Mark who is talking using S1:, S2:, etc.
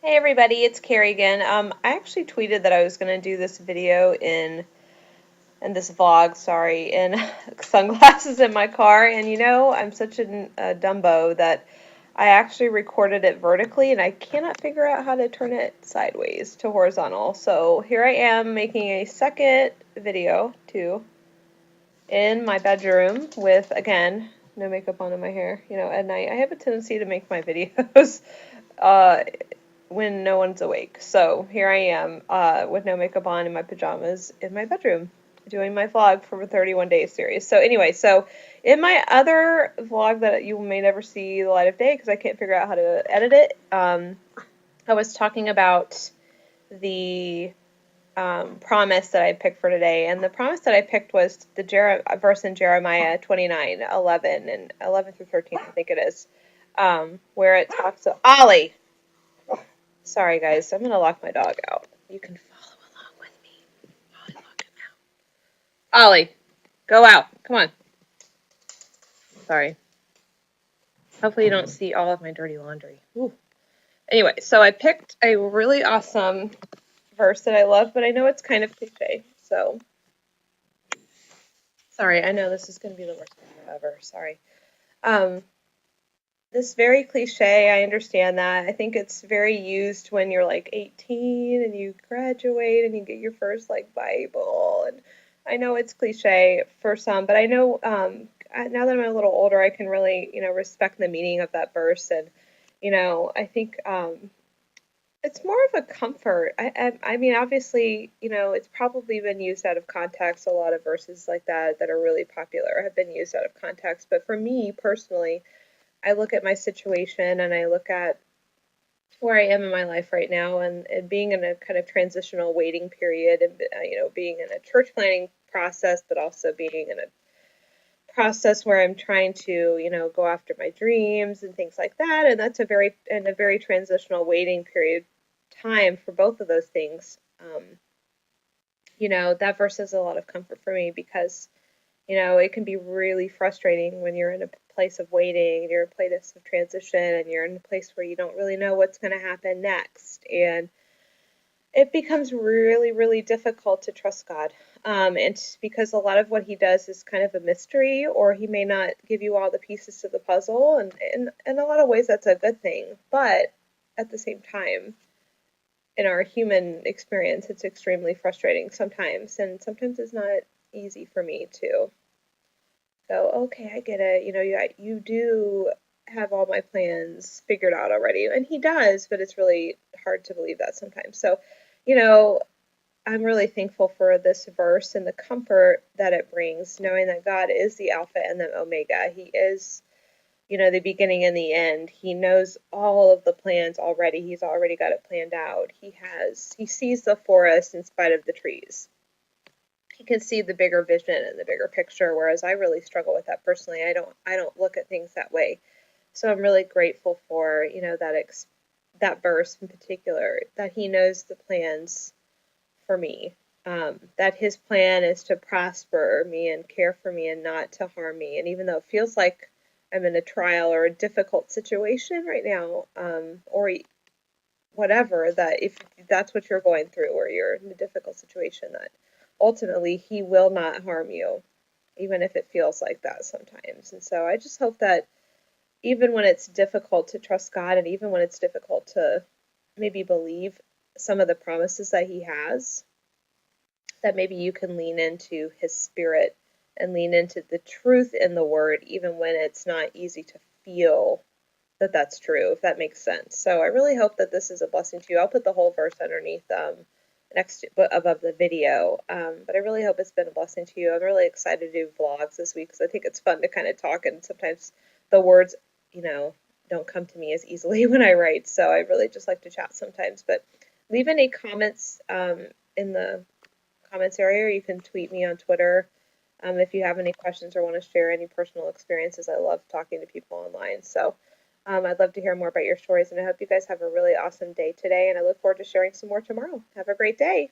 S1: Hey everybody, it's Carrie again. I actually tweeted that I was going to do this video in this vlog, sorry, in sunglasses in my car, and I'm such a dumbo that I actually recorded it vertically, and I cannot figure out how to turn it sideways to horizontal. So here I am making a second video, too, in my bedroom with, again, no makeup on in my hair. At night I have a tendency to make my videos uh, when no one's awake. So here I am with no makeup on in my pajamas in my bedroom doing my vlog for a 31 day series. So anyway, so in my other vlog that you may never see the light of day because I can't figure out how to edit it, I was talking about the promise that I picked for today. And the promise that I picked was the verse in Jeremiah 29:11 and 11 through 13, I think it is, where it talks of Ollie. Sorry, guys. I'm going to lock my dog out. You can follow along with me while I lock him out. Ollie, go out. Come on. Sorry. Hopefully you don't see all of my dirty laundry. Ooh. Anyway, so I picked a really awesome verse that I love, but I know it's kind of cliche. So, sorry. I know this is going to be the worst video ever. Sorry. Um, this very cliche, I understand that. I think it's very used when you're like 18 and you graduate and you get your first like Bible. And I know it's cliche for some, but I know now that I'm a little older, I can really, respect the meaning of that verse. And, I think it's more of a comfort. I mean, obviously, it's probably been used out of context. A lot of verses like that are really popular have been used out of context. But for me personally, I look at my situation and I look at where I am in my life right now and being in a kind of transitional waiting period and, being in a church planning process, but also being in a process where I'm trying to, go after my dreams and things like that. And that's a very transitional waiting period time for both of those things. That verse is a lot of comfort for me because it can be really frustrating when you're in a place of waiting, and you're in a place of transition, and you're in a place where you don't really know what's going to happen next. And it becomes really, really difficult to trust God. And because a lot of what he does is kind of a mystery, or he may not give you all the pieces to the puzzle. And in a lot of ways, that's a good thing. But at the same time, in our human experience, it's extremely frustrating sometimes. And sometimes it's not easy for me to go, okay, I get it. You do have all my plans figured out already. And he does, but it's really hard to believe that sometimes. So, you know, I'm really thankful for this verse and the comfort that it brings, knowing that God is the Alpha and the Omega. He is, the beginning and the end. He knows all of the plans already. He's already got it planned out. He sees the forest in spite of the trees. He can see the bigger vision and the bigger picture, whereas I really struggle with that personally. I don't look at things that way. So I'm really grateful for, that verse in particular, that he knows the plans for me. That his plan is to prosper me and care for me and not to harm me. And even though it feels like I'm in a trial or a difficult situation right now, or whatever, that if that's what you're going through or you're in a difficult situation, that ultimately he will not harm you, even if it feels like that sometimes. And so I just hope that even when it's difficult to trust God and even when it's difficult to maybe believe some of the promises that he has, that maybe you can lean into his spirit and lean into the truth in the word, even when it's not easy to feel that that's true, if that makes sense. So I really hope that this is a blessing to you. I'll put the whole verse underneath next above the video. But I really hope it's been a blessing to you. I'm really excited to do vlogs this week because I think it's fun to kind of talk, and sometimes the words, don't come to me as easily when I write. So I really just like to chat sometimes. But leave any comments in the comments area, or you can tweet me on Twitter. If you have any questions or want to share any personal experiences. I love talking to people online. So I'd love to hear more about your stories, and I hope you guys have a really awesome day today, and I look forward to sharing some more tomorrow. Have a great day.